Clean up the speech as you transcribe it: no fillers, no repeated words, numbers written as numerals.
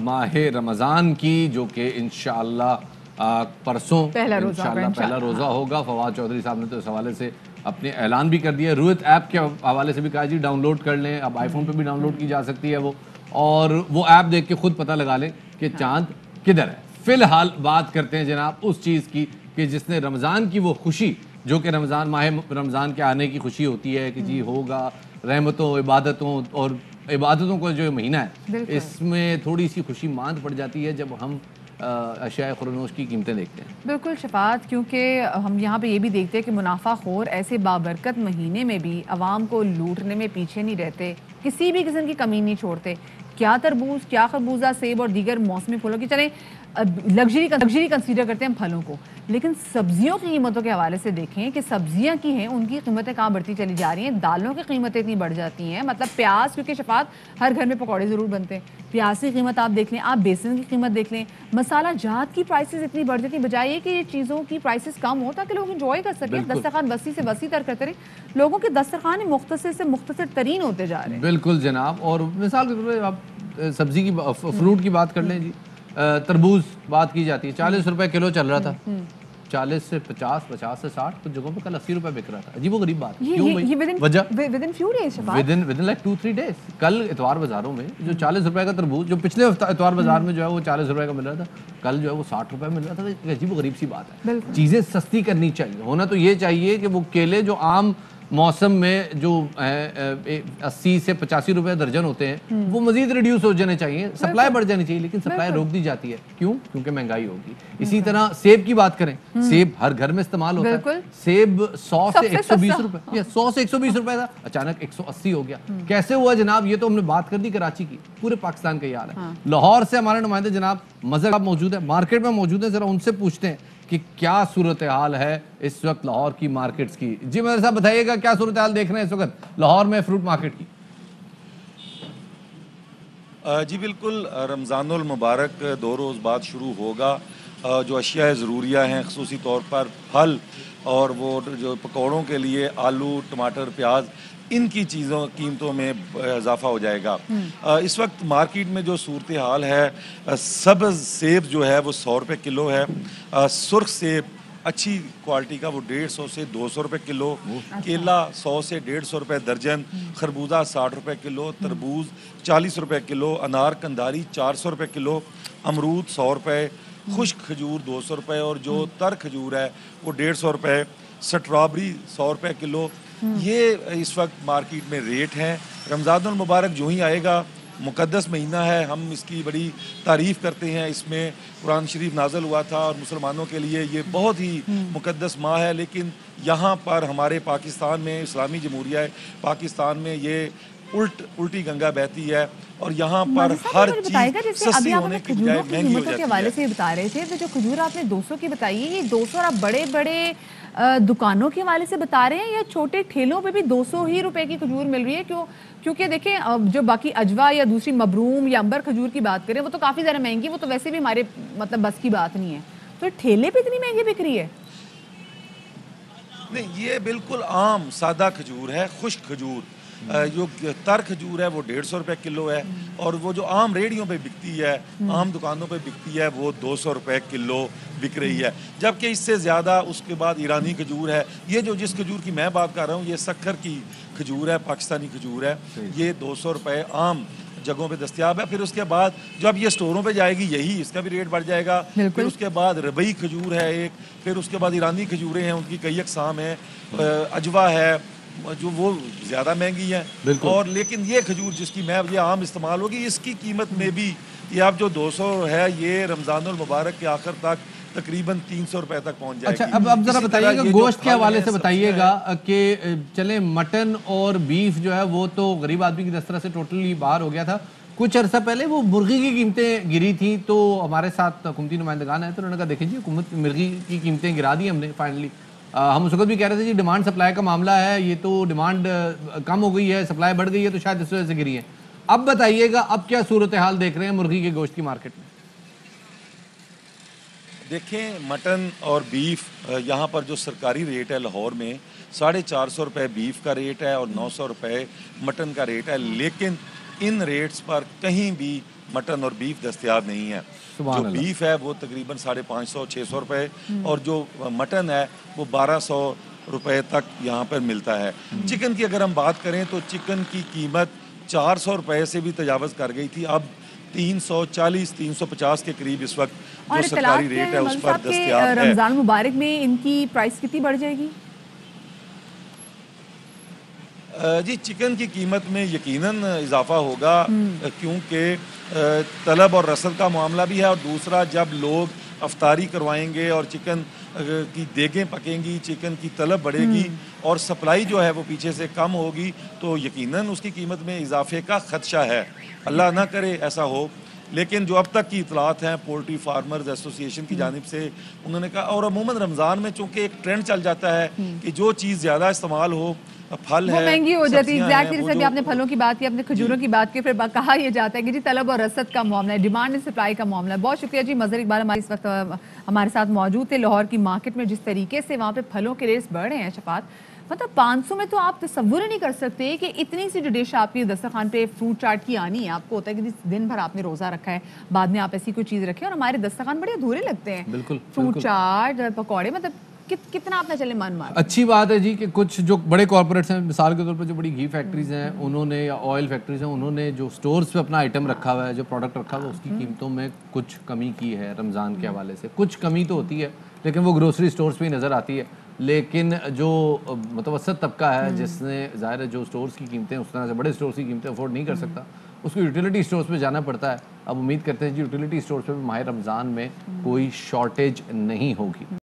माह रमज़ान की, जो कि इंशाअल्लाह परसों इंशाअल्लाह पहला रोज़ा होगा। फवाद चौधरी साहब ने तो इस हवाले से अपने ऐलान भी कर दिया। रुयत ऐप के हवाले से भी कहा जी डाउनलोड कर लें, अब आईफोन पे भी डाउनलोड की जा सकती है वो, और वो ऐप देख के खुद पता लगा लें कि चांद किधर है। फिलहाल बात करते हैं जनाब उस चीज़ की कि जिसने रमज़ान की वो खुशी, जो कि माह रमज़ान के आने की खुशी होती है कि जी होगा, रहमतों इबादतों और इबादतों का जो महीना है इसमें थोड़ी सी खुशी मांद पड़ जाती है जब हम अशिया खुरनोश की कीमतें देखते हैं। बिल्कुल शफात, क्योंकि हम यहाँ पे ये भी देखते हैं कि मुनाफा खोर ऐसे बाबरकत महीने में भी आवाम को लूटने में पीछे नहीं रहते, किसी भी किस्म की कमी नहीं छोड़ते। क्या तरबूज, क्या खरबूजा, सेब और दीगर मौसमी फलों की, चले लग्जरी कंसीडर करते हैं हम फलों को, लेकिन सब्जियों की कीमतों के हवाले से देखें कि सब्जियां की हैं उनकी कीमतें कहाँ बढ़ती चली जा रही हैं। दालों की कीमतें इतनी बढ़ जाती हैं, मतलब प्याज, क्योंकि शफात हर घर में पकौड़े ज़रूर बनते हैं, प्याज की कीमत आप देख लें, आप बेसन की कीमत देख लें, मसाला जात की प्राइसेस इतनी बढ़ जाती है, बजाय कि ये चीज़ों की प्राइसेस कम हो ताकि लोग इंजॉय कर सकें। दस्तरखान वसी से वसी तर करते रहे, लोगों के दस्तरखान मुख्तसर से मुख्तसर तरीन होते जा रहे हैं। बिल्कुल जनाब। और मिसाल के तौर पर आप सब्जी की फ्रूट की बात कर लें जी, तरबूज बात की जाती है, 40 रुपए किलो चल रहा था, 40 से 50, 50 से 60, कुछ जगहों पे कल 80 रुपए बिक रहा था। अजीब गरीब बात है। क्यों भाई? वजह विदिन लाइक 2-3 डेज। कल इतवार बाजारों में जो 40 रुपए का तरबूज, जो पिछले इतवार बाजार में जो है वो 40 रुपए का मिल रहा था, कल जो है वो 60 रुपए मिल रहा था। तो अजीब गरीब सी बात है। चीजें सस्ती करनी चाहिए। होना तो ये चाहिए कि वो केले जो आम मौसम में जो 80 से 85 रुपए दर्जन होते हैं वो मजीद रिड्यूस हो जाने चाहिए, सप्लाई बढ़ जानी चाहिए, लेकिन सप्लाई रोक दी जाती है। क्यों? क्योंकि महंगाई होगी। इसी तरह सेब की बात करें, सेब हर घर में इस्तेमाल होता है। सेब 100 से 120 रुपए, या 100 से 120 रुपए था, अचानक 180 हो गया। कैसे हुआ जनाब? ये तो हमने बात कर दी कराची की, पूरे पाकिस्तान का ये हाल है। लाहौर से हमारे नुमाइंदे जनाब मजहर साहब मौजूद है, मार्केट में मौजूद है, जरा उनसे पूछते हैं कि क्या सूरत हाल है इस वक्त लाहौर की मार्केट्स की। जी मेरे साहब बताइएगा, क्या सूरत हाल देख रहे हैं इस वक्त लाहौर में फ्रूट मार्केट की? जी बिल्कुल, रमज़ानुल मुबारक 2 रोज़ बाद शुरू होगा। जो अशिया ज़रूरिया हैं, ख़ुसूसी तौर पर फल और वो जो पकौड़ों के लिए आलू, टमाटर, प्याज, इनकी चीज़ों कीमतों में इजाफा हो जाएगा। इस वक्त मार्केट में जो सूरत हाल है, सब्ज़ सेब जो है वो 100 रुपये किलो है, सुर्ख सेब अच्छी क्वालिटी का वो 150 से 200 रुपये किलो, केला 100 से 150 रुपये दर्जन, खरबूजा 60 रुपये किलो, तरबूज 40 रुपये किलो, अनार कंधारी 400 रुपये किलो, अमरूद 100 रुपये, खुश्क खजूर 200 रुपये और जो तर खजूर है वो 150 रुपये, स्ट्रॉबेरी 100 रुपये किलो। ये इस वक्त मार्केट में रेट हैं। रमज़ानुल मुबारक जो ही आएगा, मुक़द्दस महीना है, हम इसकी बड़ी तारीफ़ करते हैं। इसमें कुरान शरीफ नाज़िल हुआ था और मुसलमानों के लिए ये बहुत ही मुक़द्दस माह है, लेकिन यहाँ पर हमारे पाकिस्तान में, इस्लामी जमहूरिया पाकिस्तान में ये उल्टी गंगा बहती है और यहाँ पर हर चीज़ सस्ती होने की बजाय महंगी हो जाती है। के हवाले से बता रहे थे, तो जो खजूर आपने 200 की बताई है, ये 200 आप बड़े बड़े दुकानों के हवाले से बता रहे हैं या छोटे ठेलों पे भी 200 ही रुपए की खजूर मिल रही है? क्योंकि देखें, जो बाकी अजवा या दूसरी मबरूम या अंबर खजूर की बात करें वो तो काफ़ी ज़्यादा महंगी, वो तो वैसे भी हमारे मतलब बस की बात नहीं है, तो ठेले पे इतनी महंगी बिक रही है? नहीं, ये बिल्कुल आम सादा खजूर है, खुश्क खजूर। जो तर खजूर है वो 150 रुपये किलो है और वो जो आम रेहड़ियों पे बिकती है, आम दुकानों पे बिकती है, वो 200 रुपये किलो बिक रही है। जबकि इससे ज़्यादा उसके बाद ईरानी खजूर है। ये जो जिस खजूर की मैं बात कर रहा हूँ, ये सक्खर की खजूर है, पाकिस्तानी खजूर है, ये 200 रुपये आम जगहों पे दस्तियाब है। फिर उसके बाद जब ये स्टोरों पे जाएगी, यही इसका भी रेट बढ़ जाएगा। फिर उसके बाद रबई खजूर है एक, फिर उसके बाद ईरानी खजूरें हैं, उनकी कई अक़साम हैं, अजवा है जो वो ज़्यादा महंगी है। और लेकिन ये खजूर जिसकी मैं ये आम इस्तेमाल होगी, इसकी कीमत में भी ये आप जो 200 है, ये रमज़ानुल मुबारक के आखिर तक तकरीबन 300 रुपए तक पहुंच जाएगी। अच्छा, अब जरा बताइएगा गोश्त के हवाले से बताइएगा कि चले मटन और बीफ जो है वो तो गरीब आदमी की दस्तरस से टोटली बाहर हो गया था। कुछ अर्सा पहले वो मुर्गी की कीमतें गिरी थी, तो हमारे साथ हुकूमती नुमाइंदगान आए तो उन्होंने कहा देखें जी, हुकूमत मुर्गी की कीमतें गिरा दी हमने फाइनली। हम उस वक्त भी कह रहे थे जी डिमांड सप्लाई का मामला है, ये तो डिमांड कम हो गई है, सप्लाई बढ़ गई है, तो शायद इस वजह से गिरी है। अब बताइएगा, अब क्या सूरत हाल देख रहे हैं मुर्गी के गोश्त की मार्केट में? देखें, मटन और बीफ यहाँ पर जो सरकारी रेट है लाहौर में 450 रुपये बीफ का रेट है और 900 रुपये मटन का रेट है, लेकिन इन रेट्स पर कहीं भी مٹن اور بیف دستیاب نہیں ہے. جو بیف ہے وہ تقریباً 550-600 روپے اور جو مٹن ہے وہ 1200 روپے تک یہاں پر ملتا ہے. چکن کی اگر ہم بات کریں تو چکن کی قیمت 400 روپے سے بھی تجاوز کر گئی تھی. اب 340-350 کے قریب اس وقت جو سرکاری ریٹ ہے اس پر دستیاب ہے. رمضان مبارک میں ان کی پرائس کتنی بڑھ جائے گی؟ جی چکن کی قیمت میں یقیناً اضافہ ہوگا کیونکہ طلب اور رسد کا معاملہ بھی ہے اور دوسرا جب لوگ افطاری کروائیں گے اور چکن کی دیگیں پکیں گی, چکن کی طلب بڑھے گی اور سپلائی جو ہے وہ پیچھے سے کم ہوگی تو یقیناً اس کی قیمت میں اضافے کا خدشہ ہے. اللہ نہ کرے ایسا ہو, لیکن جو اب تک کی اطلاعات ہیں پولٹری فارمرز ایسوسی ایشن کی جانب سے انہوں نے کہا, اور عموماً رمضان میں چونکہ ایک ٹرینڈ چل جاتا ہے کہ جو چیز زیادہ استعمال ہو, پھل ہے, وہ مہنگی ہو جاتی ہے. ایگزیکٹلی جیسے بھی آپ نے پھلوں کی بات کی, آپ نے کھجوروں کی بات کی, پھر کہا یہ جاتا ہے کہ جی طلب اور رسد کا معاملہ ہے, ڈیمانڈ اینڈ سپلائی کا معاملہ ہے. بہت شکریہ جی. مظہر اقبال ہمارے اس وقت ہمارے ساتھ موجود تھے. لاہور کی مارکیٹ میں جس طریقے سے وہاں پہ پھلوں کے ریٹس بڑھ رہے ہیں شفاعت, مطلب 500 میں تو آپ تصور ہی نہیں کر سکتے کہ اتنی سی جو ڈش آپ کی دسترخوان پہ فروٹ چاٹ کی آنی ہے. آپ کو ہوتا ہے کہ دن بھر آپ نے روزہ رکھا ہے, بعد میں آپ ایسی کوئی چیز رکھیں اور ہمارے دسترخوان بڑے ادھورے لگتے ہیں. بالکل فروٹ چاٹ, پکوڑے, مطلب کتنا آپ نہ چلے من مار. اچھی بات ہے جی کہ کچھ جو بڑے کارپوریٹس ہیں, مثال کے طور پر جو بڑی گھی فیکٹریز ہیں انہوں نے, یا آئل فیکٹریز ہیں, انہوں نے جو سٹورز پہ اپنا آئٹم رکھا ہوا ہے, جو پروڈکٹ رکھا ہوا ہے, اس کی قیمتوں میں کچھ کمی کی ہے رمضان کے حوالے سے. کچھ کمی تو ہوتی ہے لیکن وہ گروسری سٹورز پہ ہی نظر آتی ہے. لیکن جو متوسط طبقہ ہے جس نے ظاہر ہے جو سٹورز کی قیمتیں اس طرح سے بڑے سٹورز کی قیمتیں افورڈ نہیں کر سکتا, اس کو یوٹیلیٹی سٹورز پہ جانا پڑتا ہے. اب امید کرتے ہیں جی یوٹیلیٹی سٹورز پہ بھی ماہ رمضان میں کوئی شارٹیج نہیں ہوگی.